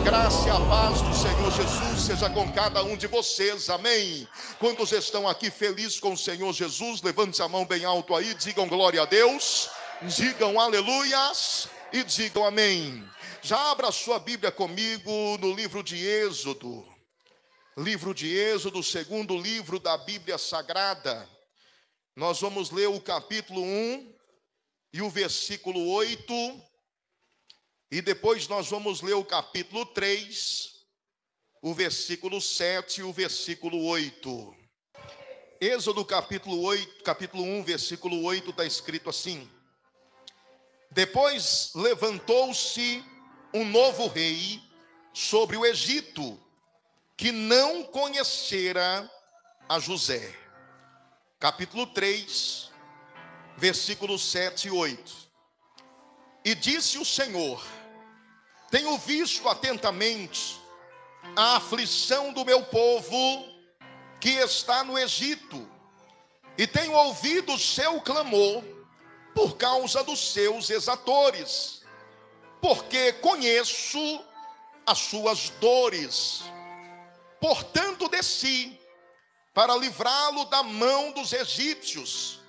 graça e a paz do Senhor Jesus seja com cada um de vocês, amém? Quantos estão aqui felizes com o Senhor Jesus? Levante a mão bem alto aí, digam glória a Deus, digam aleluias e digam amém. Já abra a sua Bíblia comigo no livro de Êxodo, segundo livro da Bíblia Sagrada. Nós vamos ler o capítulo 1 e o versículo 8. E depois nós vamos ler o capítulo 3, o versículo 7 e o versículo 8. Êxodo capítulo 1, versículo 8, está escrito assim: Depois levantou-se um novo rei sobre o Egito, que não conhecera a José. Capítulo 3, versículos 7 e 8. E disse o Senhor: Tenho visto atentamente a aflição do meu povo que está no Egito, e tenho ouvido o seu clamor por causa dos seus exatores, porque conheço as suas dores. Portanto, desci para livrá-lo da mão dos egípcios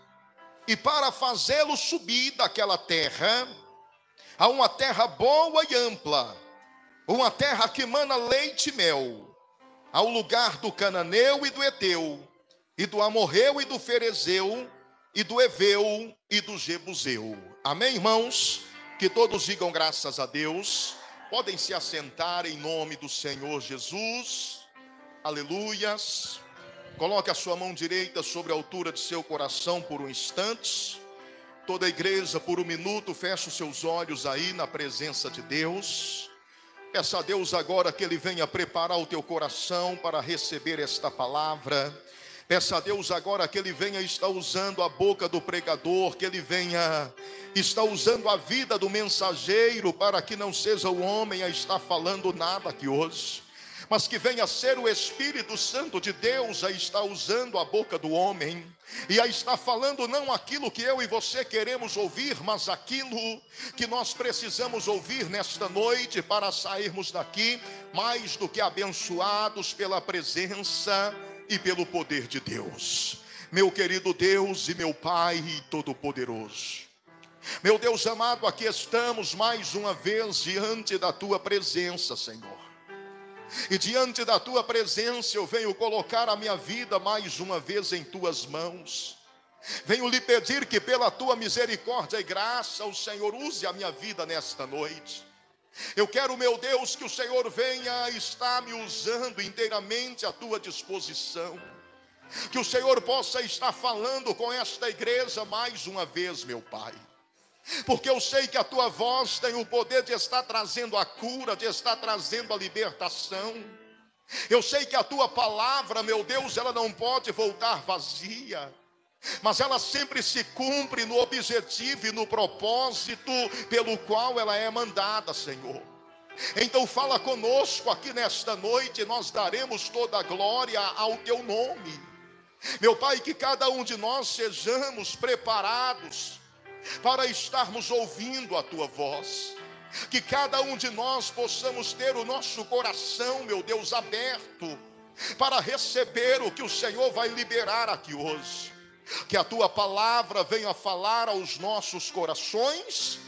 e para fazê-lo subir daquela terra a uma terra boa e ampla, uma terra que mana leite e mel, ao lugar do cananeu e do eteu, e do amorreu e do ferezeu, e do eveu e do jebuseu. Amém, irmãos? Que todos digam graças a Deus. Podem se assentar em nome do Senhor Jesus. Aleluias. Coloque a sua mão direita sobre a altura de seu coração por um instante. Toda a igreja, por um minuto, feche os seus olhos aí na presença de Deus. Peça a Deus agora que Ele venha preparar o teu coração para receber esta palavra. Peça a Deus agora que Ele venha estar usando a boca do pregador, que Ele venha estar usando a vida do mensageiro, para que não seja o homem a estar falando nada aqui hoje, mas que venha ser o Espírito Santo de Deus a estar usando a boca do homem, e a estar falando não aquilo que eu e você queremos ouvir, mas aquilo que nós precisamos ouvir nesta noite, para sairmos daqui mais do que abençoados pela presença e pelo poder de Deus. Meu querido Deus e meu Pai Todo-Poderoso, meu Deus amado, aqui estamos mais uma vez diante da Tua presença, Senhor. E diante da Tua presença eu venho colocar a minha vida mais uma vez em Tuas mãos. Venho lhe pedir que pela Tua misericórdia e graça o Senhor use a minha vida nesta noite. Eu quero, meu Deus, que o Senhor venha estar me usando inteiramente à Tua disposição. Que o Senhor possa estar falando com esta igreja mais uma vez, meu Pai. Porque eu sei que a Tua voz tem o poder de estar trazendo a cura, de estar trazendo a libertação. Eu sei que a Tua palavra, meu Deus, ela não pode voltar vazia, mas ela sempre se cumpre no objetivo e no propósito pelo qual ela é mandada, Senhor. Então fala conosco aqui nesta noite, nós daremos toda a glória ao Teu nome. Meu Pai, que cada um de nós sejamos preparados para estarmos ouvindo a Tua voz. Que cada um de nós possamos ter o nosso coração, meu Deus, aberto para receber o que o Senhor vai liberar aqui hoje. Que a Tua palavra venha falar aos nossos corações,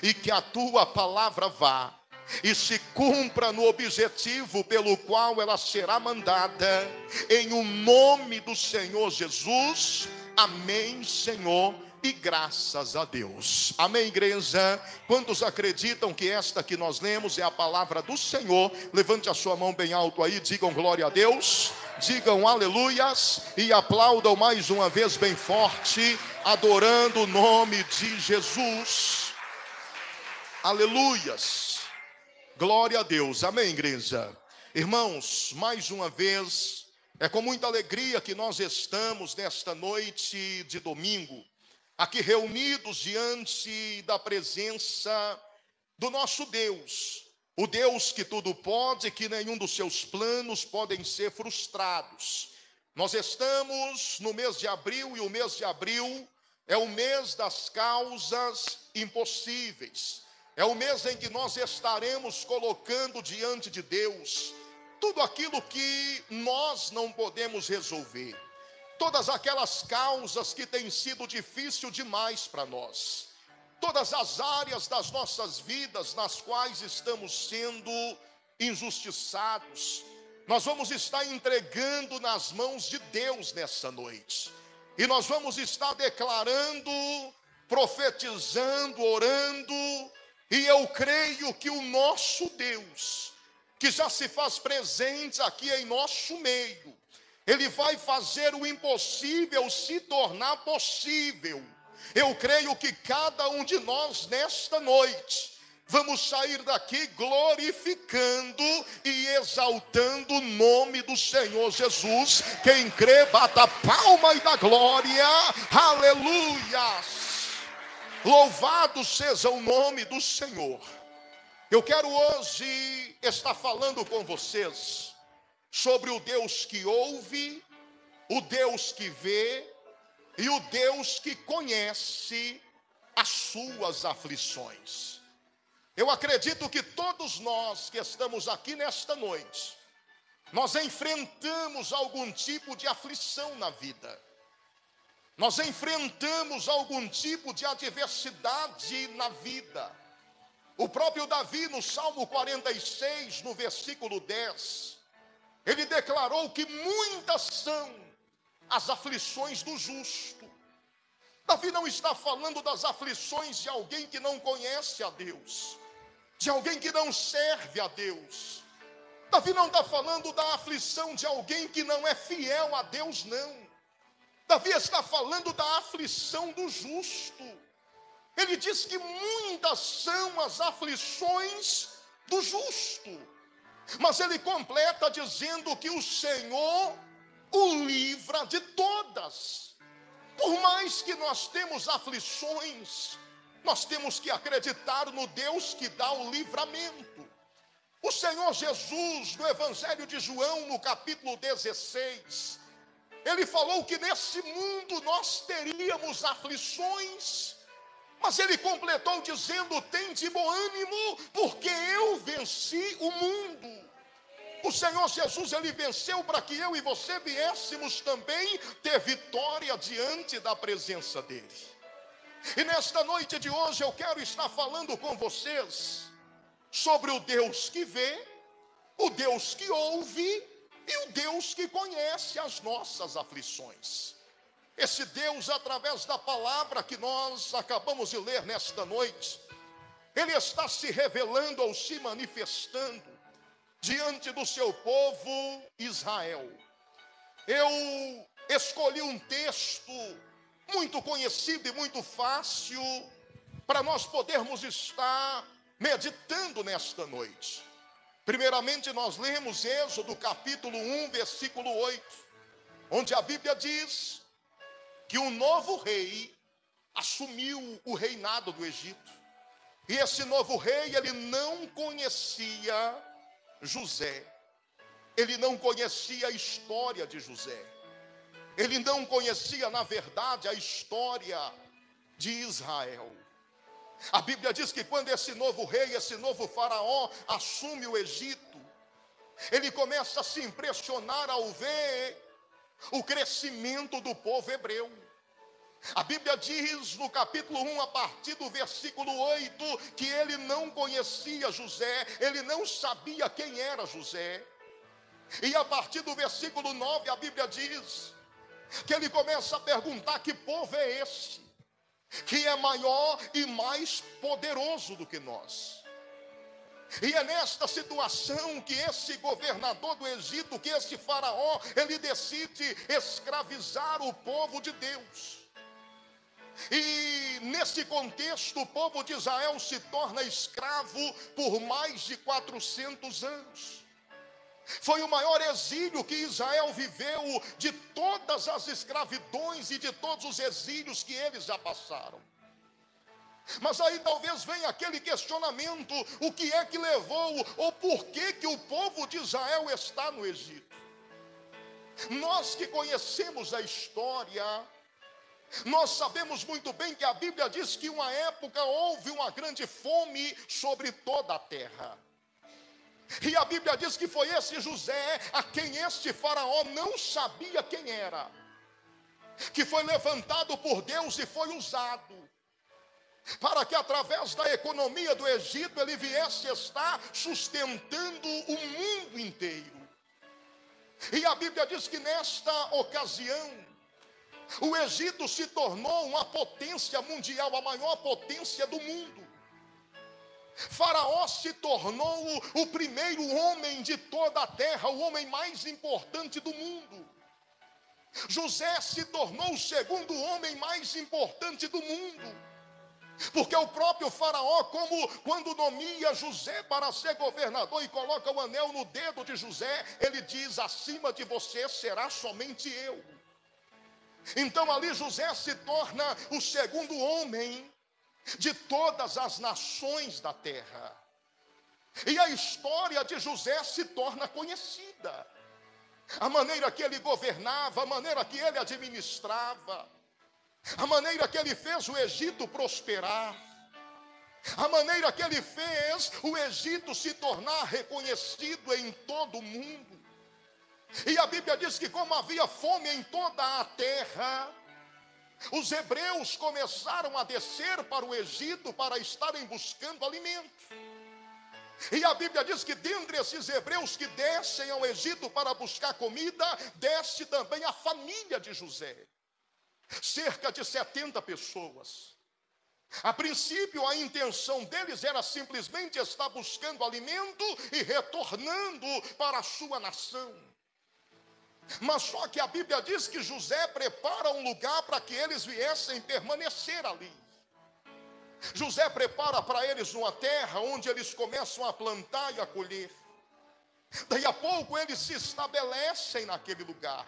e que a Tua palavra vá e se cumpra no objetivo pelo qual ela será mandada, em o nome do Senhor Jesus. Amém, Senhor, e graças a Deus. Amém, igreja? Quantos acreditam que esta que nós lemos é a palavra do Senhor? Levante a sua mão bem alto aí, digam glória a Deus, digam aleluias e aplaudam mais uma vez bem forte, adorando o nome de Jesus. Aleluias, glória a Deus. Amém, igreja? Irmãos, mais uma vez, é com muita alegria que nós estamos nesta noite de domingo, aqui reunidos diante da presença do nosso Deus, o Deus que tudo pode, que nenhum dos seus planos podem ser frustrados. Nós estamos no mês de abril, e o mês de abril é o mês das causas impossíveis. É o mês em que nós estaremos colocando diante de Deus tudo aquilo que nós não podemos resolver, todas aquelas causas que têm sido difícil demais para nós, todas as áreas das nossas vidas nas quais estamos sendo injustiçados. Nós vamos estar entregando nas mãos de Deus nessa noite, e nós vamos estar declarando, profetizando, orando. E eu creio que o nosso Deus, que já se faz presente aqui em nosso meio, Ele vai fazer o impossível se tornar possível. Eu creio que cada um de nós nesta noite vamos sair daqui glorificando e exaltando o nome do Senhor Jesus. Quem crê, bata a palma e dá glória. Aleluia! Louvado seja o nome do Senhor. Eu quero hoje estar falando com vocês sobre o Deus que ouve, o Deus que vê e o Deus que conhece as suas aflições. Eu acredito que todos nós que estamos aqui nesta noite, nós enfrentamos algum tipo de aflição na vida. Nós enfrentamos algum tipo de adversidade na vida. O próprio Davi, no Salmo 46, no versículo 10, ele declarou que muitas são as aflições do justo. Davi não está falando das aflições de alguém que não conhece a Deus, de alguém que não serve a Deus. Davi não está falando da aflição de alguém que não é fiel a Deus, não. Davi está falando da aflição do justo. Ele diz que muitas são as aflições do justo. Mas ele completa dizendo que o Senhor o livra de todas. Por mais que nós temos aflições, nós temos que acreditar no Deus que dá o livramento. O Senhor Jesus, no Evangelho de João, no capítulo 16, Ele falou que nesse mundo nós teríamos aflições, mas Ele completou dizendo: tende bom ânimo, porque eu venci o mundo. O Senhor Jesus, Ele venceu para que eu e você viéssemos também ter vitória diante da presença dEle. E nesta noite de hoje eu quero estar falando com vocês sobre o Deus que vê, o Deus que ouve e o Deus que conhece as nossas aflições. Esse Deus, através da palavra que nós acabamos de ler nesta noite, Ele está se revelando ou se manifestando diante do seu povo Israel. Eu escolhi um texto muito conhecido e muito fácil para nós podermos estar meditando nesta noite. Primeiramente nós lemos Êxodo capítulo 1, versículo 8, onde a Bíblia diz que um novo rei assumiu o reinado do Egito. E esse novo rei, ele não conhecia José. Ele não conhecia a história de José. Ele não conhecia, na verdade, a história de Israel. A Bíblia diz que quando esse novo rei, esse novo faraó assume o Egito, ele começa a se impressionar ao ver o crescimento do povo hebreu. A Bíblia diz no capítulo 1, a partir do versículo 8, que ele não conhecia José, ele não sabia quem era José. E a partir do versículo 9, a Bíblia diz que ele começa a perguntar: que povo é esse, que é maior e mais poderoso do que nós? E é nesta situação que esse governador do Egito, que esse faraó, ele decide escravizar o povo de Deus. E nesse contexto o povo de Israel se torna escravo por mais de 400 anos. Foi o maior exílio que Israel viveu de todas as escravidões e de todos os exílios que eles já passaram. Mas aí talvez venha aquele questionamento: o que é que levou, ou por que que o povo de Israel está no Egito? Nós que conhecemos a história, Nós sabemos muito bem que a Bíblia diz que uma época houve uma grande fome sobre toda a terra. E a Bíblia diz que foi esse José a quem este faraó não sabia quem era, que foi levantado por Deus e foi usado para que através da economia do Egito ele viesse estar sustentando o mundo inteiro. E a Bíblia diz que nesta ocasião o Egito se tornou uma potência mundial, a maior potência do mundo. Faraó se tornou o primeiro homem de toda a terra, o homem mais importante do mundo. José se tornou o segundo homem mais importante do mundo, porque o próprio Faraó, quando nomea José para ser governador e coloca o anel no dedo de José, ele diz: acima de você será somente eu. Então ali José se torna o segundo homem de todas as nações da terra. E a história de José se torna conhecida. A maneira que ele governava, a maneira que ele administrava, a maneira que ele fez o Egito prosperar, a maneira que ele fez o Egito se tornar reconhecido em todo o mundo. E a Bíblia diz que como havia fome em toda a terra, os hebreus começaram a descer para o Egito para estarem buscando alimento. E a Bíblia diz que dentre esses hebreus que descem ao Egito para buscar comida, desce também a família de José. Cerca de 70 pessoas. A princípio a intenção deles era simplesmente estar buscando alimento e retornando para a sua nação. Mas só que a Bíblia diz que José prepara um lugar para que eles viessem permanecer ali. José prepara para eles uma terra onde eles começam a plantar e a colher. Daí a pouco eles se estabelecem naquele lugar.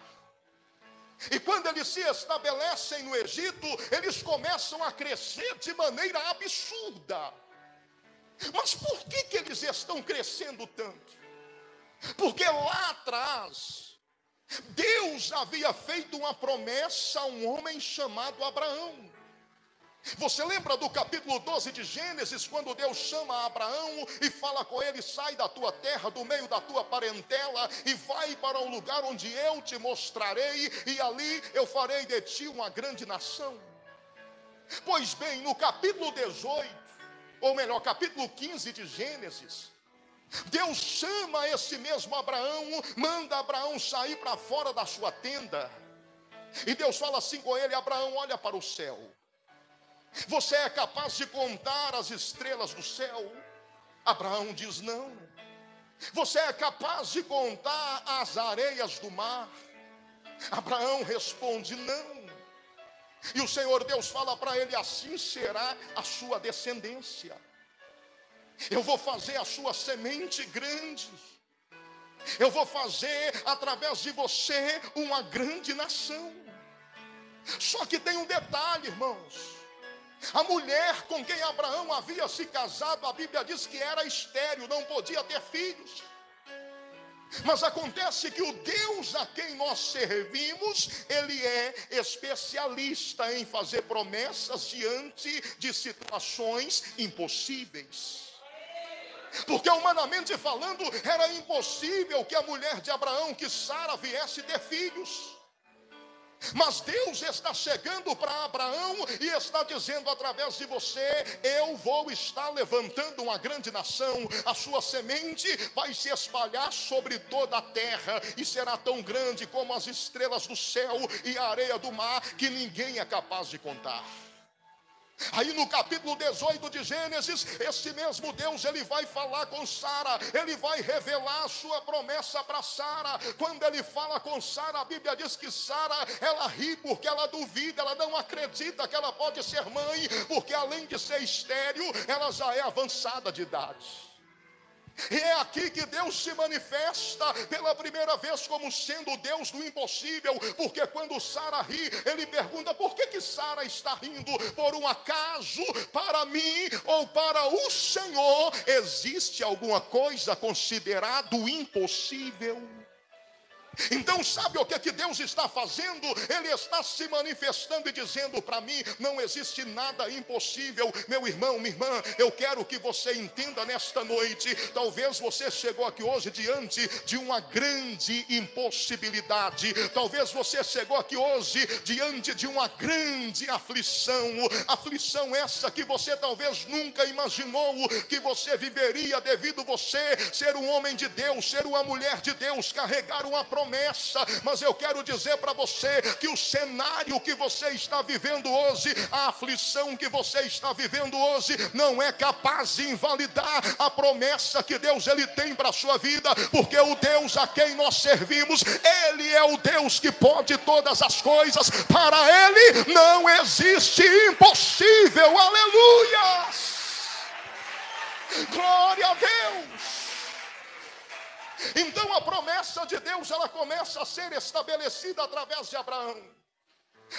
E quando eles se estabelecem no Egito, eles começam a crescer de maneira absurda. Mas por que eles estão crescendo tanto? Porque lá atrás Deus havia feito uma promessa a um homem chamado Abraão. Você lembra do capítulo 12 de Gênesis, quando Deus chama Abraão e fala com ele: sai da tua terra, do meio da tua parentela, e vai para um lugar onde eu te mostrarei, e ali eu farei de ti uma grande nação. Pois bem, no capítulo 18, ou melhor, capítulo 15 de Gênesis, Deus chama esse mesmo Abraão, manda Abraão sair para fora da sua tenda. E Deus fala assim com ele: Abraão, olha para o céu. Você é capaz de contar as estrelas do céu? Abraão diz: não. Você é capaz de contar as areias do mar? Abraão responde: não. E o Senhor Deus fala para ele: assim será a sua descendência. Eu vou fazer a sua semente grande. Eu vou fazer através de você uma grande nação. Só que tem um detalhe, irmãos. A mulher com quem Abraão havia se casado, a Bíblia diz que era estéril, não podia ter filhos. Mas acontece que o Deus a quem nós servimos, Ele é especialista em fazer promessas diante de situações impossíveis. Porque humanamente falando, era impossível que a mulher de Abraão, que Sara, viesse ter filhos. Mas Deus está chegando para Abraão e está dizendo: através de você, eu vou estar levantando uma grande nação. A sua semente vai se espalhar sobre toda a terra e será tão grande como as estrelas do céu e a areia do mar, que ninguém é capaz de contar. Aí no capítulo 18 de Gênesis, esse mesmo Deus, ele vai falar com Sara, ele vai revelar a sua promessa para Sara. Quando ele fala com Sara, a Bíblia diz que Sara, ela ri porque ela duvida, ela não acredita que ela pode ser mãe, porque além de ser estéril, ela já é avançada de idade. E é aqui que Deus se manifesta pela primeira vez como sendo o Deus do impossível. Porque quando Sara ri, ele pergunta: por que Sara está rindo? Por um acaso, para mim ou para o Senhor, existe alguma coisa considerado impossível? Então sabe o que Deus está fazendo? Ele está se manifestando e dizendo para mim: não existe nada impossível. Meu irmão, minha irmã, eu quero que você entenda nesta noite. Talvez você chegou aqui hoje diante de uma grande impossibilidade. Talvez você chegou aqui hoje diante de uma grande aflição. Aflição essa que você talvez nunca imaginou que você viveria, devido você ser um homem de Deus, ser uma mulher de Deus, carregar uma promessa. Mas eu quero dizer para você que o cenário que você está vivendo hoje, a aflição que você está vivendo hoje, não é capaz de invalidar a promessa que Deus ele tem para a sua vida, porque o Deus a quem nós servimos, Ele é o Deus que pode todas as coisas. Para Ele não existe impossível. Aleluia! Glória a Deus! Então a promessa de Deus, ela começa a ser estabelecida através de Abraão.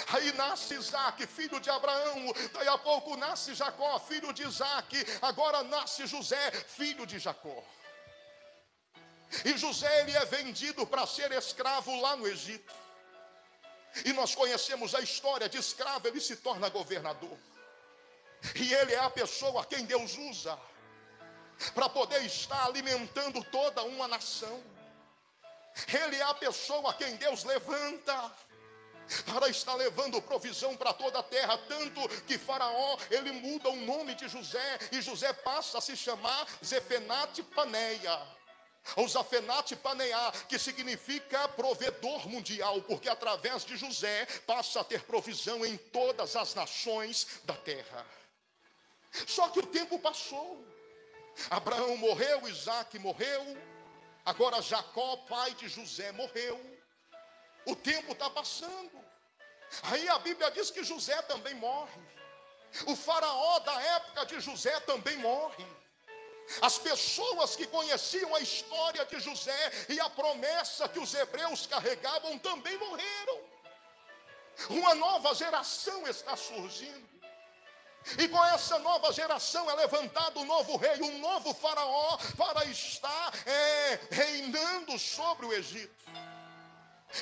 Aí nasce Isaac, filho de Abraão. Daí a pouco nasce Jacó, filho de Isaac. Agora nasce José, filho de Jacó. E José, ele é vendido para ser escravo lá no Egito. E nós conhecemos a história de escravo, ele se torna governador. E ele é a pessoa a quem Deus usa para poder estar alimentando toda uma nação. Ele é a pessoa a quem Deus levanta para estar levando provisão para toda a terra. Tanto que Faraó, ele muda o nome de José, e José passa a se chamar Zefenate Paneia, ou Zafenate Paneá, que significa provedor mundial, porque através de José passa a ter provisão em todas as nações da terra. Só que o tempo passou. Abraão morreu, Isaac morreu, agora Jacó, pai de José, morreu. O tempo está passando. Aí a Bíblia diz que José também morre. O faraó da época de José também morre. As pessoas que conheciam a história de José e a promessa que os hebreus carregavam também morreram. Uma nova geração está surgindo. E com essa nova geração é levantado um novo rei, um novo faraó, para estar reinando sobre o Egito.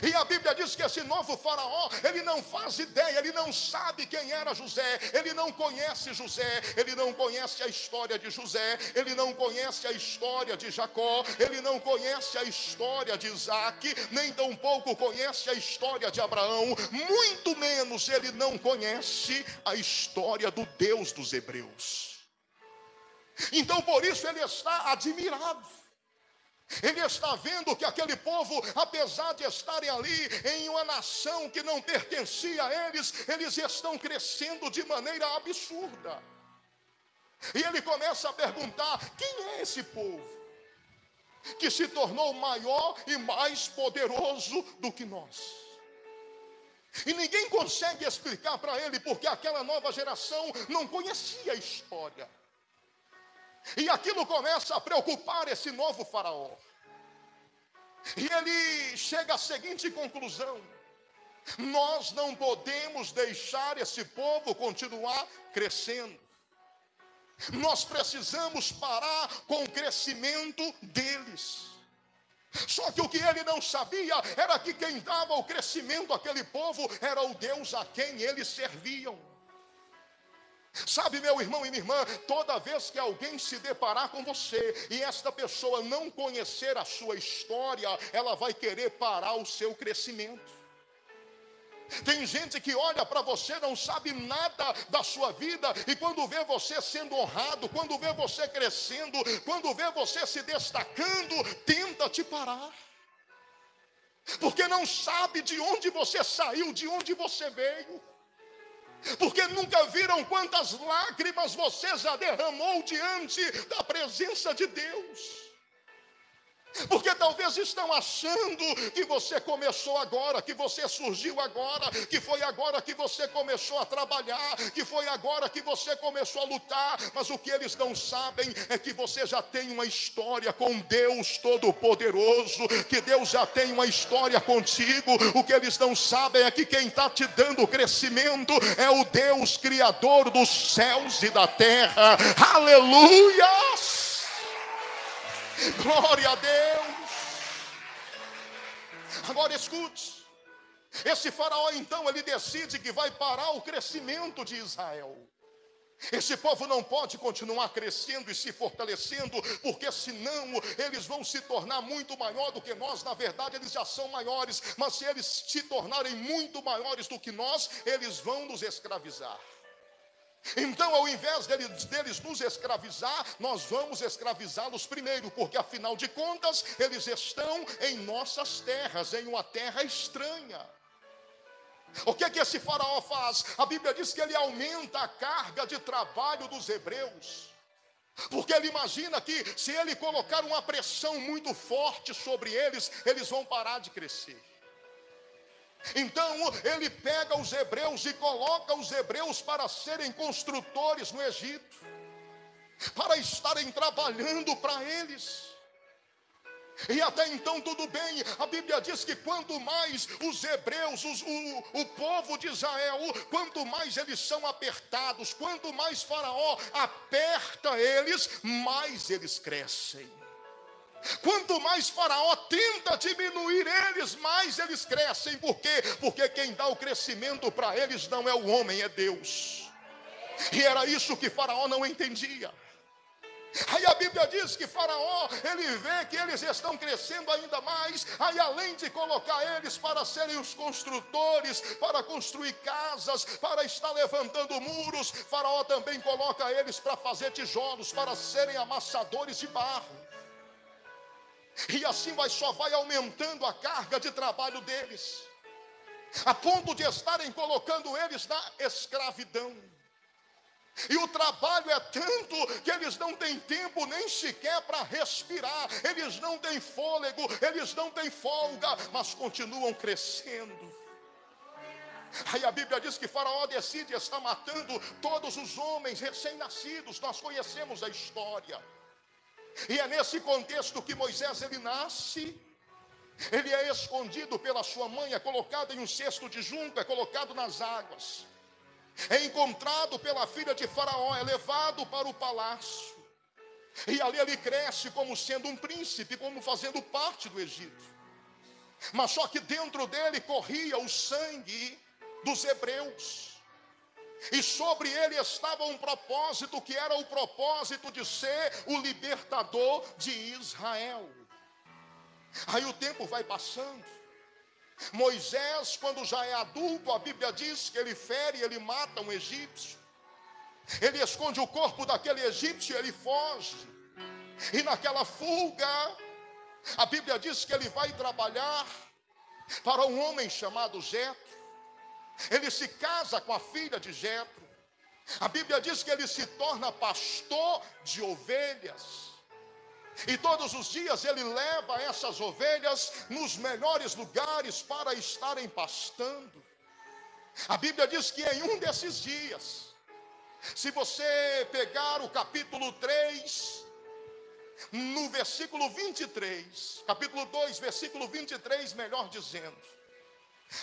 E a Bíblia diz que esse novo faraó, ele não faz ideia, ele não sabe quem era José, ele não conhece José, ele não conhece a história de José, ele não conhece a história de Jacó, ele não conhece a história de Isaac, nem tampouco conhece a história de Abraão, muito menos ele não conhece a história do Deus dos hebreus. Então por isso ele está admirado. Ele está vendo que aquele povo, apesar de estarem ali em uma nação que não pertencia a eles, eles estão crescendo de maneira absurda. E ele começa a perguntar: quem é esse povo que se tornou maior e mais poderoso do que nós? E ninguém consegue explicar para ele, porque aquela nova geração não conhecia a história. E aquilo começa a preocupar esse novo faraó. E ele chega à seguinte conclusão: nós não podemos deixar esse povo continuar crescendo. Nós precisamos parar com o crescimento deles. Só que o que ele não sabia era que quem dava o crescimento àquele povo era o Deus a quem eles serviam. Sabe, meu irmão e minha irmã, toda vez que alguém se deparar com você e esta pessoa não conhecer a sua história, ela vai querer parar o seu crescimento. Tem gente que olha para você, não sabe nada da sua vida, e quando vê você sendo honrado, quando vê você crescendo, quando vê você se destacando, tenta te parar. Porque não sabe de onde você saiu, de onde você veio. Porque nunca viram quantas lágrimas você já derramou diante da presença de Deus. Porque talvez estão achando que você começou agora, que você surgiu agora, que foi agora que você começou a trabalhar, que foi agora que você começou a lutar. Mas o que eles não sabem é que você já tem uma história com Deus Todo-Poderoso, que Deus já tem uma história contigo. O que eles não sabem é que quem está te dando crescimento é o Deus Criador dos céus e da terra. Aleluia! Glória a Deus. Agora escute, esse faraó então ele decide que vai parar o crescimento de Israel. Esse povo não pode continuar crescendo e se fortalecendo, porque senão eles vão se tornar muito maior do que nós. Na verdade eles já são maiores, mas se eles se tornarem muito maiores do que nós, eles vão nos escravizar. Então, ao invés deles nos escravizar, nós vamos escravizá-los primeiro, porque afinal de contas eles estão em nossas terras, em uma terra estranha. O que é que esse faraó faz? A Bíblia diz que ele aumenta a carga de trabalho dos hebreus, porque ele imagina que se ele colocar uma pressão muito forte sobre eles, eles vão parar de crescer. Então ele pega os hebreus e coloca os hebreus para serem construtores no Egito, para estarem trabalhando para eles. E até então tudo bem. A Bíblia diz que quanto mais os hebreus, o povo de Israel, quanto mais eles são apertados, quanto mais Faraó aperta eles, mais eles crescem. Quanto mais Faraó tenta diminuir eles, mais eles crescem. Por quê? Porque quem dá o crescimento para eles não é o homem, é Deus. E era isso que Faraó não entendia. Aí a Bíblia diz que Faraó, ele vê que eles estão crescendo ainda mais. Aí além de colocar eles para serem os construtores, para construir casas, para estar levantando muros, Faraó também coloca eles para fazer tijolos, para serem amassadores de barro. E assim só vai aumentando a carga de trabalho deles, a ponto de estarem colocando eles na escravidão. E o trabalho é tanto que eles não têm tempo nem sequer para respirar. Eles não têm fôlego, eles não têm folga, mas continuam crescendo. Aí a Bíblia diz que Faraó decide estar matando todos os homens recém-nascidos. Nós conhecemos a história. E é nesse contexto que Moisés ele nasce. Ele é escondido pela sua mãe, é colocado em um cesto de junco, é colocado nas águas. É encontrado pela filha de Faraó, é levado para o palácio. E ali ele cresce como sendo um príncipe, como fazendo parte do Egito. Mas só que dentro dele corria o sangue dos hebreus. E sobre ele estava um propósito, que era o propósito de ser o libertador de Israel. Aí o tempo vai passando. Moisés, quando já é adulto, a Bíblia diz que ele fere, ele mata um egípcio. Ele esconde o corpo daquele egípcio e ele foge. E naquela fuga, a Bíblia diz que ele vai trabalhar para um homem chamado Jetro. Ele se casa com a filha de Jetro. A Bíblia diz que ele se torna pastor de ovelhas. E todos os dias ele leva essas ovelhas nos melhores lugares para estarem pastando. A Bíblia diz que em um desses dias, se você pegar o capítulo 3, no versículo 23, capítulo 2, versículo 23, melhor dizendo,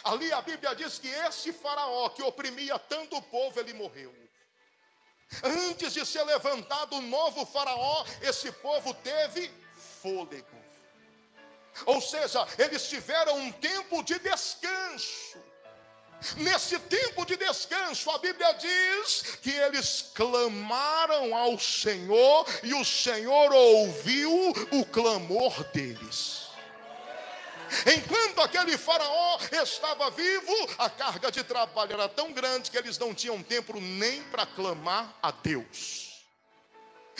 ali a Bíblia diz que esse faraó que oprimia tanto o povo, ele morreu. Antes de ser levantado um novo faraó, esse povo teve fôlego. Ou seja, eles tiveram um tempo de descanso. Nesse tempo de descanso, a Bíblia diz que eles clamaram ao Senhor e o Senhor ouviu o clamor deles. Enquanto aquele faraó estava vivo, a carga de trabalho era tão grande que eles não tinham tempo nem para clamar a Deus.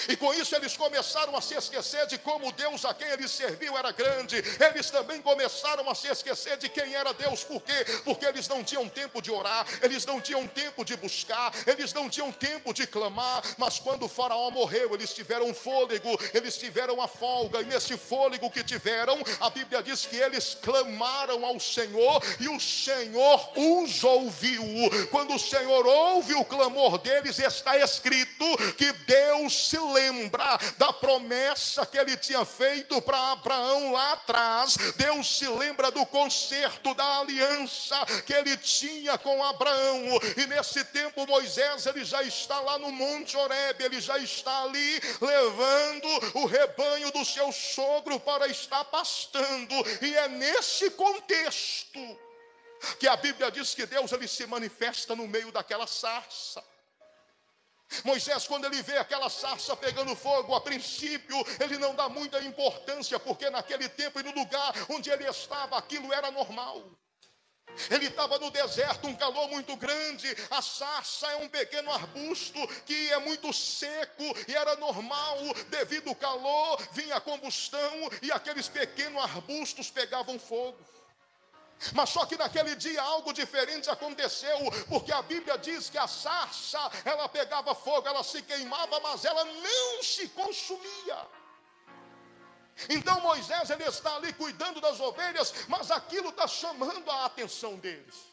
E com isso eles começaram a se esquecer de como Deus a quem eles serviam era grande. Eles também começaram a se esquecer de quem era Deus. Por quê? Porque eles não tinham tempo de orar, eles não tinham tempo de buscar, eles não tinham tempo de clamar. Mas quando o faraó morreu, eles tiveram fôlego, eles tiveram a folga. E nesse fôlego que tiveram, a Bíblia diz que eles clamaram ao Senhor e o Senhor os ouviu. Quando o Senhor ouve o clamor deles, está escrito que Deus se lembra da promessa que ele tinha feito para Abraão lá atrás. Deus se lembra do concerto, da aliança que ele tinha com Abraão. E nesse tempo Moisés, ele já está lá no Monte Horebe, ele já está ali levando o rebanho do seu sogro para estar pastando. E é nesse contexto que a Bíblia diz que Deus, ele se manifesta no meio daquela sarça. Moisés, quando ele vê aquela sarça pegando fogo, a princípio ele não dá muita importância, porque naquele tempo e no lugar onde ele estava, aquilo era normal. Ele estava no deserto, um calor muito grande. A sarça é um pequeno arbusto que é muito seco, e era normal, devido ao calor, vinha a combustão e aqueles pequenos arbustos pegavam fogo. Mas só que naquele dia algo diferente aconteceu, porque a Bíblia diz que a sarça, ela pegava fogo, ela se queimava, mas ela não se consumia. Então Moisés, ele está ali cuidando das ovelhas, mas aquilo está chamando a atenção deles.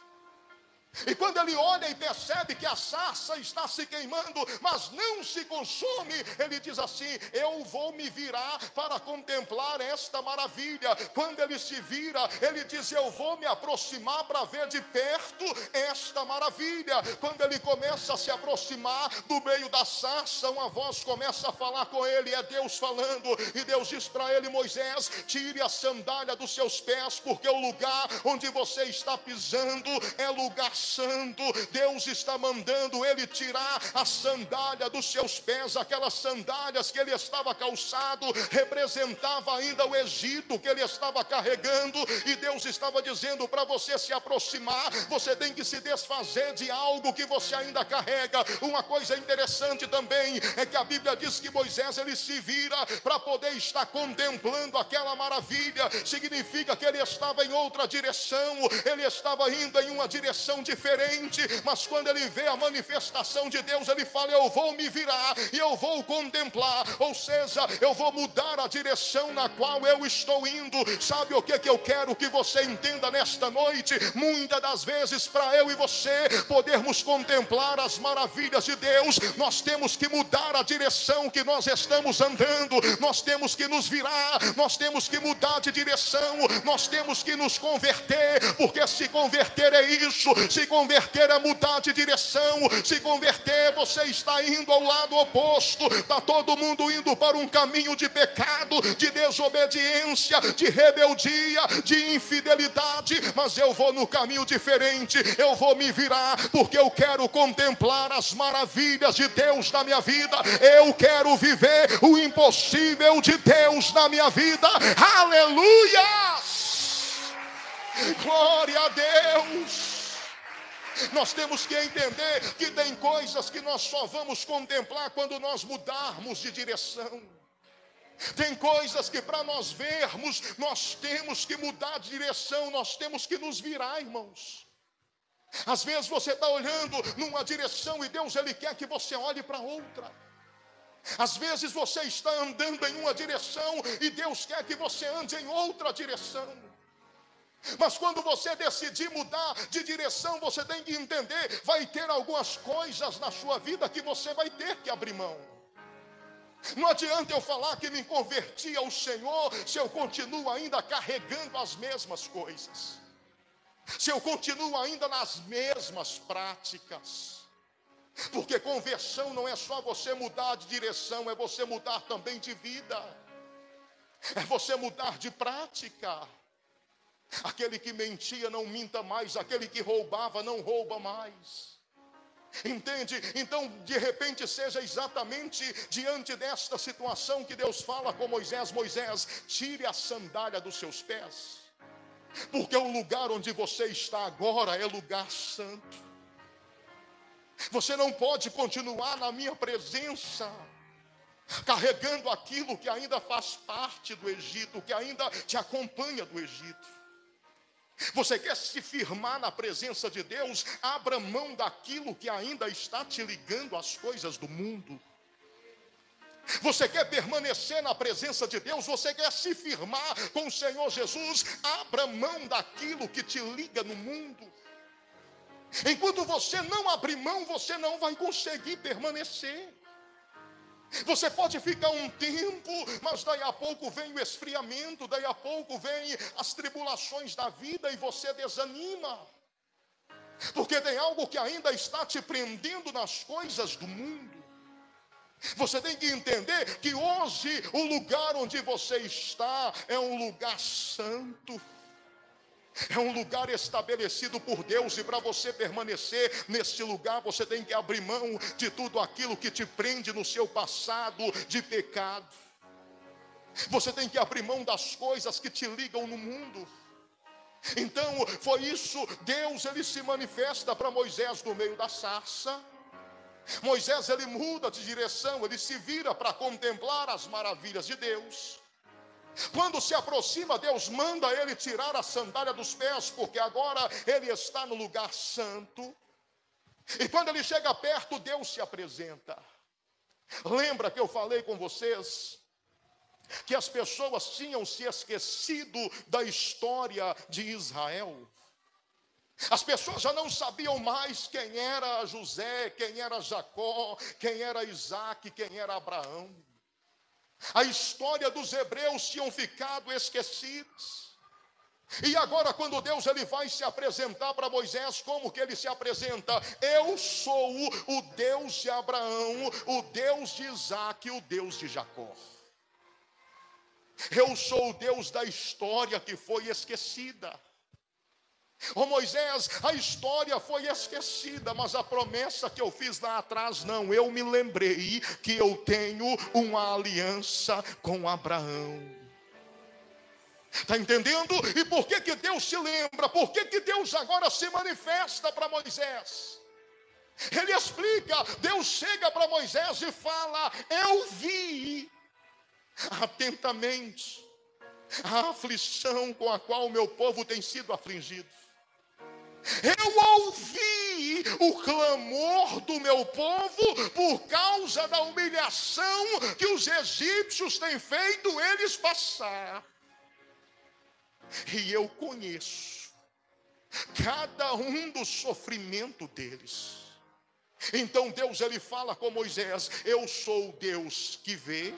E quando ele olha e percebe que a sarça está se queimando, mas não se consome, ele diz assim: eu vou me virar para contemplar esta maravilha. Quando ele se vira, ele diz: eu vou me aproximar para ver de perto esta maravilha. Quando ele começa a se aproximar do meio da sarça, uma voz começa a falar com ele, é Deus falando. E Deus diz para ele: Moisés, tire a sandália dos seus pés, porque o lugar onde você está pisando é lugar santo. Deus está mandando ele tirar a sandália dos seus pés. Aquelas sandálias que ele estava calçado representava ainda o Egito que ele estava carregando, e Deus estava dizendo: para você se aproximar, você tem que se desfazer de algo que você ainda carrega. Uma coisa interessante também é que a Bíblia diz que Moisés, ele se vira para poder estar contemplando aquela maravilha. Significa que ele estava em outra direção, ele estava indo em uma direção diferente, mas quando ele vê a manifestação de Deus, ele fala: eu vou me virar e eu vou contemplar, ou seja, eu vou mudar a direção na qual eu estou indo. Sabe o que eu quero que você entenda nesta noite? Muitas das vezes, para eu e você podermos contemplar as maravilhas de Deus, nós temos que mudar a direção que nós estamos andando, nós temos que nos virar, nós temos que mudar de direção, nós temos que nos converter, porque se converter é isso, se converter é mudar de direção. Se converter, você está indo ao lado oposto. Está todo mundo indo para um caminho de pecado, de desobediência, de rebeldia, de infidelidade, mas eu vou no caminho diferente. Eu vou me virar, porque eu quero contemplar as maravilhas de Deus na minha vida. Eu quero viver o impossível de Deus na minha vida. Aleluia! Glória a Deus! Nós temos que entender que tem coisas que nós só vamos contemplar quando nós mudarmos de direção. Tem coisas que para nós vermos, nós temos que mudar de direção, nós temos que nos virar, irmãos. Às vezes você está olhando numa direção e Deus, ele quer que você olhe para outra. Às vezes você está andando em uma direção e Deus quer que você ande em outra direção. Mas quando você decidir mudar de direção, você tem que entender, vai ter algumas coisas na sua vida que você vai ter que abrir mão. Não adianta eu falar que me converti ao Senhor se eu continuo ainda carregando as mesmas coisas, se eu continuo ainda nas mesmas práticas. Porque conversão não é só você mudar de direção, é você mudar também de vida, é você mudar de prática. Aquele que mentia não minta mais, aquele que roubava não rouba mais. Entende? Então, de repente, seja exatamente diante desta situação que Deus fala com Moisés: Moisés, tire a sandália dos seus pés, porque o lugar onde você está agora é lugar santo. Você não pode continuar na minha presença carregando aquilo que ainda faz parte do Egito, que ainda te acompanha do Egito. Você quer se firmar na presença de Deus? Abra mão daquilo que ainda está te ligando às coisas do mundo. Você quer permanecer na presença de Deus? Você quer se firmar com o Senhor Jesus? Abra mão daquilo que te liga no mundo. Enquanto você não abrir mão, você não vai conseguir permanecer. Você pode ficar um tempo, mas daí a pouco vem o esfriamento, daí a pouco vem as tribulações da vida e você desanima. Porque tem algo que ainda está te prendendo nas coisas do mundo. Você tem que entender que hoje o lugar onde você está é um lugar santo. É um lugar estabelecido por Deus, e para você permanecer nesse lugar, você tem que abrir mão de tudo aquilo que te prende no seu passado de pecado. Você tem que abrir mão das coisas que te ligam no mundo. Então, foi isso, Deus, ele se manifesta para Moisés no meio da sarça. Moisés, ele muda de direção, ele se vira para contemplar as maravilhas de Deus. Quando se aproxima, Deus manda ele tirar a sandália dos pés, porque agora ele está no lugar santo. E quando ele chega perto, Deus se apresenta. Lembra que eu falei com vocês que as pessoas tinham se esquecido da história de Israel? As pessoas já não sabiam mais quem era José, quem era Jacó, quem era Isaac, quem era Abraão. A história dos hebreus tinham ficado esquecidos. E agora, quando Deus ele vai se apresentar para Moisés, como que ele se apresenta? Eu sou o Deus de Abraão, o Deus de Isaac, o Deus de Jacó. Eu sou o Deus da história que foi esquecida. Ô Moisés, a história foi esquecida, mas a promessa que eu fiz lá atrás, não, eu me lembrei que eu tenho uma aliança com Abraão. Está entendendo? E por que que Deus se lembra? Por que que Deus agora se manifesta para Moisés? Ele explica, Deus chega para Moisés e fala: eu vi atentamente a aflição com a qual o meu povo tem sido afligido. Eu ouvi o clamor do meu povo por causa da humilhação que os egípcios têm feito eles passar. E eu conheço cada um do sofrimento deles. Então Deus ele fala com Moisés: eu sou o Deus que vê,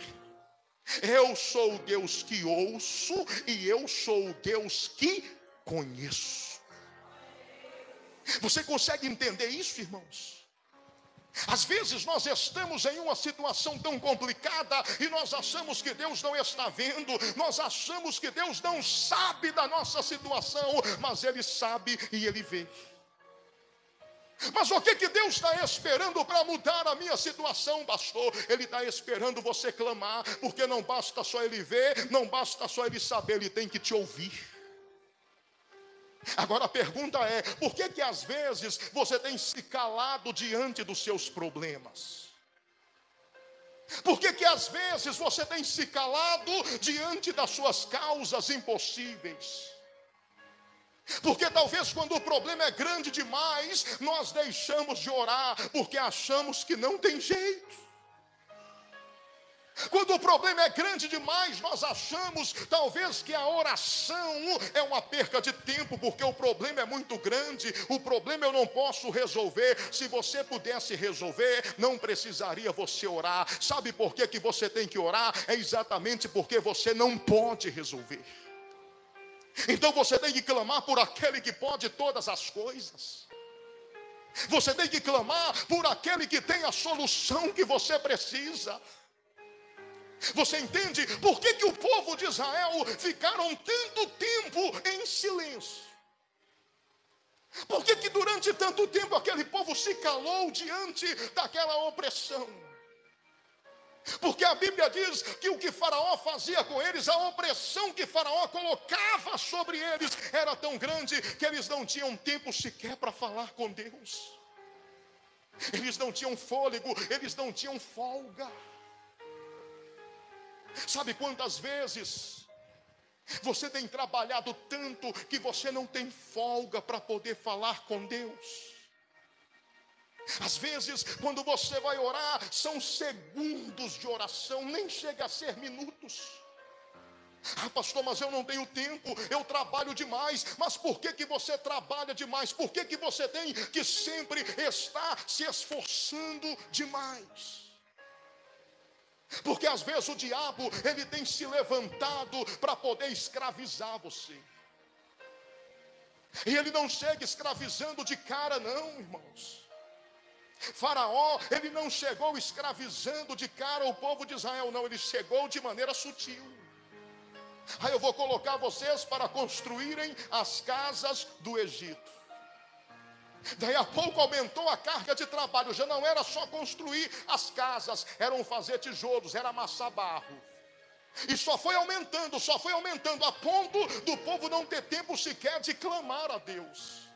eu sou o Deus que ouço, e eu sou o Deus que conheço. Você consegue entender isso, irmãos? Às vezes nós estamos em uma situação tão complicada e nós achamos que Deus não está vendo, nós achamos que Deus não sabe da nossa situação, mas Ele sabe e Ele vê. Mas o que Deus está esperando para mudar a minha situação, pastor? Ele está esperando você clamar, porque não basta só Ele ver, não basta só Ele saber, Ele tem que te ouvir. Agora a pergunta é: por que às vezes você tem se calado diante dos seus problemas? Por que às vezes você tem se calado diante das suas causas impossíveis? Porque talvez quando o problema é grande demais, nós deixamos de orar, porque achamos que não tem jeito. Quando o problema é grande demais, nós achamos talvez que a oração é uma perca de tempo, porque o problema é muito grande, o problema eu não posso resolver. Se você pudesse resolver, não precisaria você orar. Sabe por que você tem que orar? É exatamente porque você não pode resolver. Então você tem que clamar por aquele que pode todas as coisas. Você tem que clamar por aquele que tem a solução que você precisa. Você entende por que o povo de Israel ficaram tanto tempo em silêncio? Por que durante tanto tempo aquele povo se calou diante daquela opressão? Porque a Bíblia diz que o que Faraó fazia com eles, a opressão que Faraó colocava sobre eles, era tão grande que eles não tinham tempo sequer para falar com Deus. Eles não tinham fôlego, eles não tinham folga. Sabe quantas vezes você tem trabalhado tanto que você não tem folga para poder falar com Deus? Às vezes, quando você vai orar, são segundos de oração, nem chega a ser minutos. Ah, pastor, mas eu não tenho tempo, eu trabalho demais. Mas por que você trabalha demais? Por que você tem que sempre estar se esforçando demais? Porque às vezes o diabo, ele tem se levantado para poder escravizar você. E ele não chega escravizando de cara não, irmãos. Faraó, ele não chegou escravizando de cara o povo de Israel, não. Ele chegou de maneira sutil. Aí eu vou colocar vocês para construírem as casas do Egito. Daí a pouco aumentou a carga de trabalho. Já não era só construir as casas, eram fazer tijolos, era amassar barro. E só foi aumentando, a ponto do povo não ter tempo sequer de clamar a Deus.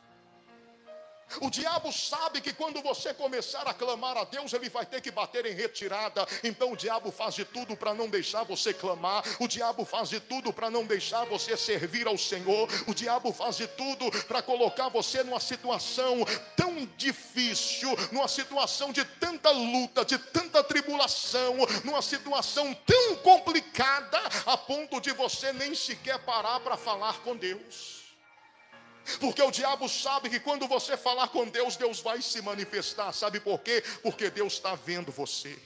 O diabo sabe que quando você começar a clamar a Deus, ele vai ter que bater em retirada. Então o diabo faz de tudo para não deixar você clamar. O diabo faz de tudo para não deixar você servir ao Senhor. O diabo faz de tudo para colocar você numa situação tão difícil, numa situação de tanta luta, de tanta tribulação, numa situação tão complicada, a ponto de você nem sequer parar para falar com Deus. Porque o diabo sabe que quando você falar com Deus, Deus vai se manifestar. Sabe por quê? Porque Deus está vendo você.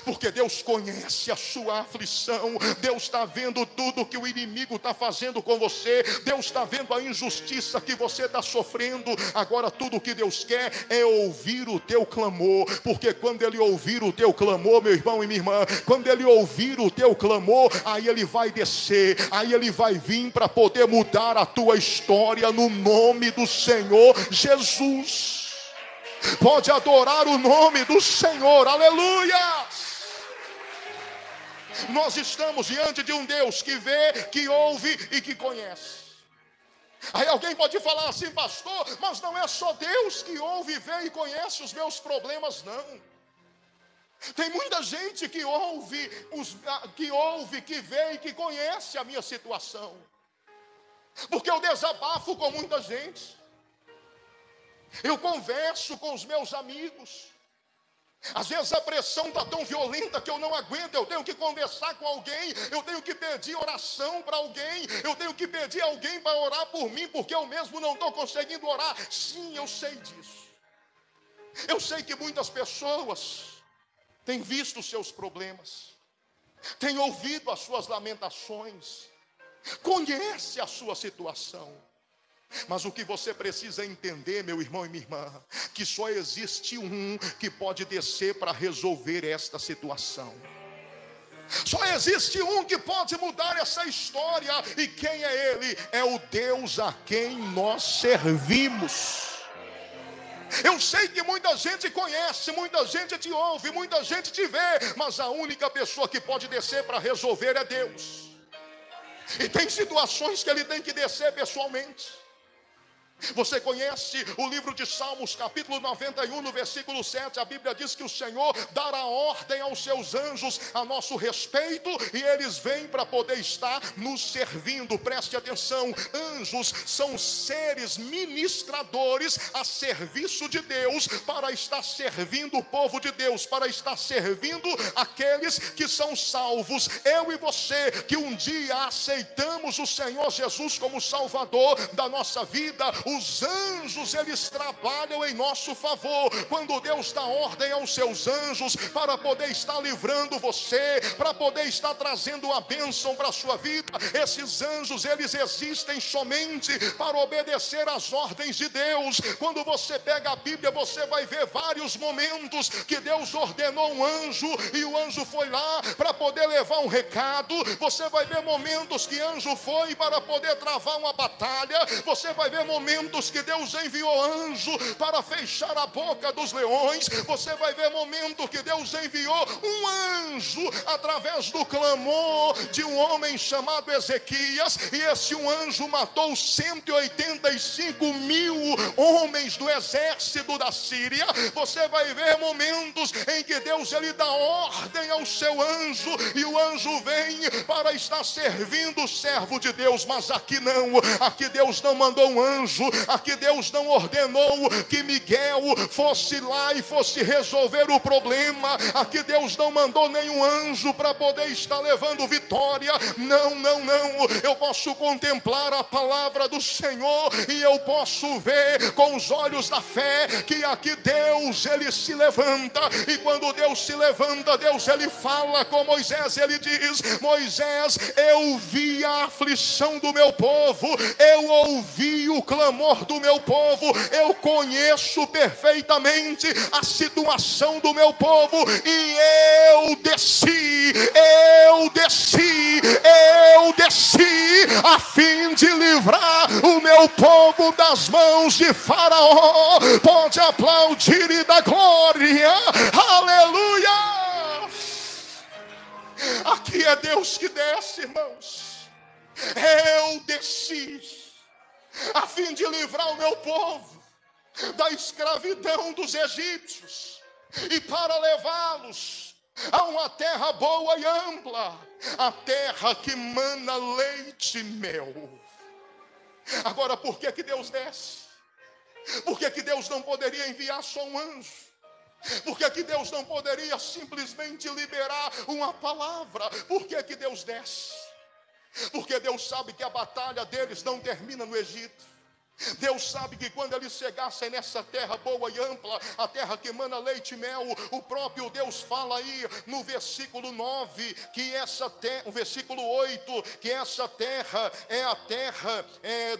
Porque Deus conhece a sua aflição. Deus está vendo tudo que o inimigo está fazendo com você. Deus está vendo a injustiça que você está sofrendo. Agora tudo que Deus quer é ouvir o teu clamor. Porque quando Ele ouvir o teu clamor, meu irmão e minha irmã, quando Ele ouvir o teu clamor, aí Ele vai descer, aí Ele vai vir para poder mudar a tua história no nome do Senhor Jesus. Pode adorar o nome do Senhor, aleluia! Nós estamos diante de um Deus que vê, que ouve e que conhece. Aí alguém pode falar assim, pastor, mas não é só Deus que ouve, vê e conhece os meus problemas, não. Tem muita gente que ouve, que vê e que conhece a minha situação. Porque eu desabafo com muita gente. Eu converso com os meus amigos. Às vezes a pressão está tão violenta que eu não aguento. Eu tenho que conversar com alguém. Eu tenho que pedir oração para alguém. Eu tenho que pedir alguém para orar por mim, porque eu mesmo não estou conseguindo orar. Sim, eu sei disso. Eu sei que muitas pessoas têm visto os seus problemas, têm ouvido as suas lamentações, conhece a sua situação. Mas o que você precisa entender, meu irmão e minha irmã, que só existe um que pode descer para resolver esta situação. Só existe um que pode mudar essa história. E quem é Ele? É o Deus a quem nós servimos. Eu sei que muita gente conhece, muita gente te ouve, muita gente te vê, mas a única pessoa que pode descer para resolver é Deus. E tem situações que Ele tem que descer pessoalmente. Você conhece o livro de Salmos, capítulo 91, no versículo 7, a Bíblia diz que o Senhor dará ordem aos seus anjos a nosso respeito, e eles vêm para poder estar nos servindo. Preste atenção, anjos são seres ministradores a serviço de Deus, para estar servindo o povo de Deus, para estar servindo aqueles que são salvos. Eu e você, que um dia aceitamos o Senhor Jesus como Salvador da nossa vida, os anjos, eles trabalham em nosso favor. Quando Deus dá ordem aos seus anjos para poder estar livrando você, para poder estar trazendo a bênção para a sua vida, esses anjos, eles existem somente para obedecer às ordens de Deus. Quando você pega a Bíblia, você vai ver vários momentos que Deus ordenou um anjo, e o anjo foi lá para poder levar um recado. Você vai ver momentos que anjo foi para poder travar uma batalha. Você vai ver momentos que Deus enviou anjo para fechar a boca dos leões. Você vai ver momento que Deus enviou um anjo através do clamor de um homem chamado Ezequias, e esse um anjo matou 185 mil homens do exército da Síria. Você vai ver momentos em que Deus, ele dá ordem ao seu anjo, e o anjo vem para estar servindo o servo de Deus. Mas aqui não, aqui Deus não mandou um anjo Aqui Deus não ordenou que Miguel fosse lá e fosse resolver o problema. Aqui Deus não mandou nenhum anjo para poder estar levando vitória. Não, não, não. Eu posso contemplar a palavra do Senhor e eu posso ver com os olhos da fé que aqui Deus, ele se levanta. E quando Deus se levanta, Deus, ele fala com Moisés. Ele diz: Moisés, eu vi a aflição do meu povo, eu ouvi o clamor do meu povo, eu conheço perfeitamente a situação do meu povo, e eu desci a fim de livrar o meu povo das mãos de Faraó. Pode aplaudir e dar glória, aleluia. Aqui é Deus que desce, irmãos. Eu desci a fim de livrar o meu povo da escravidão dos egípcios e para levá-los a uma terra boa e ampla, a terra que mana leite e mel. Agora, por que Deus desce? Por que Deus não poderia enviar só um anjo? Por que Deus não poderia simplesmente liberar uma palavra? Por que Deus desce? Porque Deus sabe que a batalha deles não termina no Egito. Deus sabe que quando eles chegassem nessa terra boa e ampla, a terra que emana leite e mel, o próprio Deus fala aí no versículo 9, que essa terra, o versículo 8, que essa terra é a terra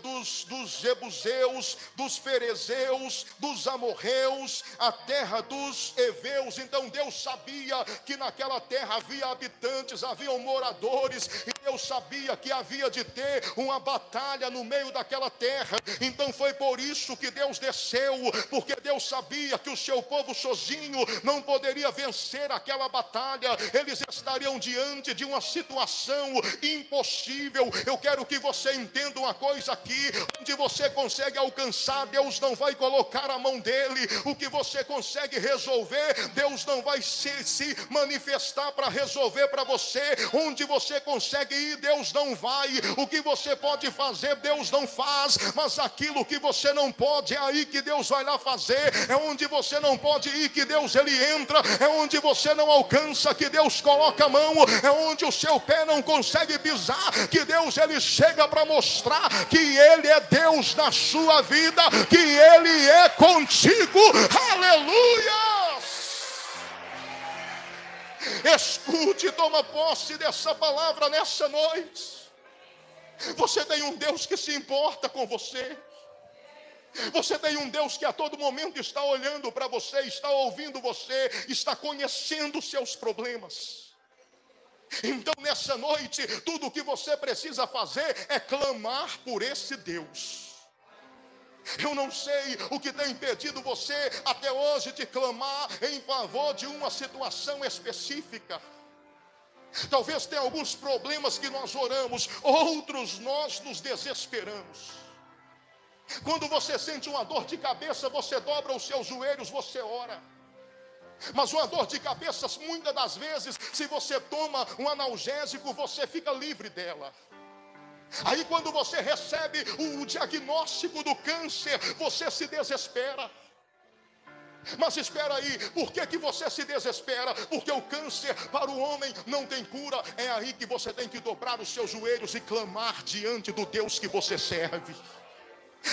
dos Jebuseus, dos Ferezeus, dos Amorreus, a terra dos Eveus. Então Deus sabia que naquela terra havia habitantes, haviam moradores, e Deus sabia que havia de ter uma batalha no meio daquela terra. Então foi por isso que Deus desceu, porque Deus sabia que o seu povo sozinho não poderia vencer aquela batalha. Eles estariam diante de uma situação impossível. Eu quero que você entenda uma coisa aqui: onde você consegue alcançar, Deus não vai colocar a mão dele. O que você consegue resolver, Deus não vai se manifestar para resolver para você. Onde você consegue ir, Deus não vai. O que você pode fazer, Deus não faz. Mas aquilo que você não pode, é aí que Deus vai lá fazer. É onde você não pode ir que Deus ele entra. É onde você não alcança que Deus coloca a mão. É onde o seu pé não consegue pisar que Deus ele chega para mostrar que ele é Deus na sua vida, que ele é contigo. Aleluia! Escute e toma posse dessa palavra nessa noite. Você tem um Deus que se importa com você. Você tem um Deus que a todo momento está olhando para você, está ouvindo você, está conhecendo os seus problemas. Então nessa noite, tudo o que você precisa fazer é clamar por esse Deus. Eu não sei o que tem impedido você até hoje de clamar em favor de uma situação específica. Talvez tenha alguns problemas que nós oramos, outros nós nos desesperamos. Quando você sente uma dor de cabeça, você dobra os seus joelhos, você ora. Mas uma dor de cabeça, muitas das vezes, se você toma um analgésico, você fica livre dela. Aí quando você recebe o diagnóstico do câncer, você se desespera. Mas espera aí, por que você se desespera? Porque o câncer para o homem não tem cura. É aí que você tem que dobrar os seus joelhos e clamar diante do Deus que você serve.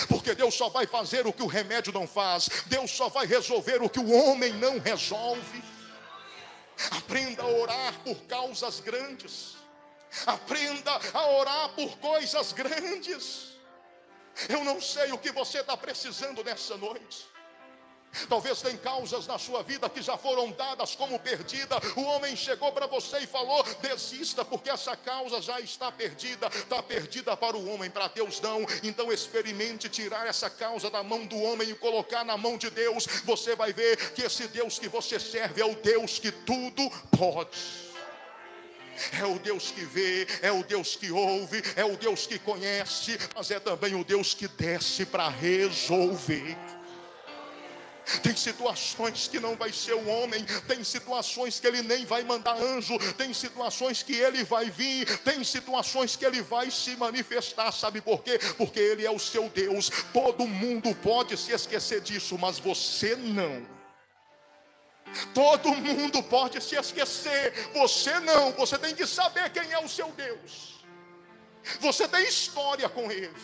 Porque Deus só vai fazer o que o remédio não faz. Deus só vai resolver o que o homem não resolve. Aprenda a orar por causas grandes. Aprenda a orar por coisas grandes. Eu não sei o que você está precisando nessa noite. Talvez tem causas na sua vida que já foram dadas como perdida. O homem chegou para você e falou: desista, porque essa causa já está perdida. Está perdida para o homem, para Deus não. Então experimente tirar essa causa da mão do homem e colocar na mão de Deus. Você vai ver que esse Deus que você serve é o Deus que tudo pode. É o Deus que vê, é o Deus que ouve, é o Deus que conhece, mas é também o Deus que desce para resolver. Tem situações que não vai ser o homem, tem situações que ele nem vai mandar anjo, tem situações que ele vai vir, tem situações que ele vai se manifestar. Sabe por quê? Porque ele é o seu Deus. Todo mundo pode se esquecer disso, mas você não. Todo mundo pode se esquecer, você não. Você tem que saber quem é o seu Deus. Você tem história com ele,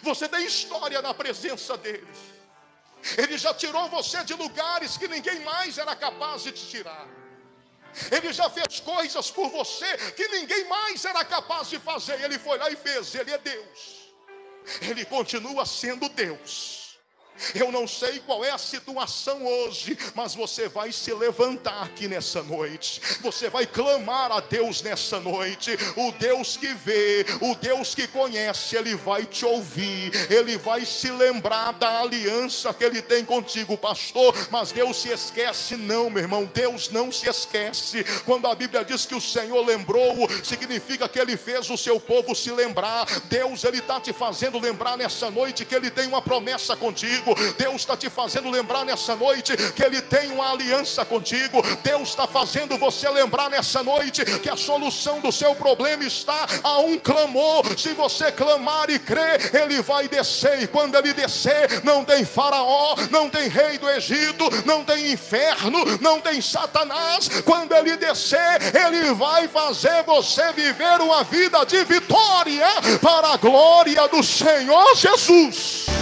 você tem história na presença dele. Ele já tirou você de lugares que ninguém mais era capaz de te tirar. Ele já fez coisas por você que ninguém mais era capaz de fazer. Ele foi lá e fez. Ele é Deus. Ele continua sendo Deus. Eu não sei qual é a situação hoje, mas você vai se levantar aqui nessa noite. Você vai clamar a Deus nessa noite. O Deus que vê, o Deus que conhece, Ele vai te ouvir. Ele vai se lembrar da aliança que Ele tem contigo, pastor. Mas Deus se esquece? Não, meu irmão, Deus não se esquece. Quando a Bíblia diz que o Senhor lembrou, significa que Ele fez o seu povo se lembrar. Deus, Ele está te fazendo lembrar nessa noite que Ele tem uma promessa contigo. Deus está te fazendo lembrar nessa noite que Ele tem uma aliança contigo. Deus está fazendo você lembrar nessa noite que a solução do seu problema está a um clamor. Se você clamar e crer, Ele vai descer. E quando Ele descer, não tem faraó, não tem rei do Egito, não tem inferno, não tem Satanás. Quando Ele descer, Ele vai fazer você viver uma vida de vitória para a glória do Senhor Jesus.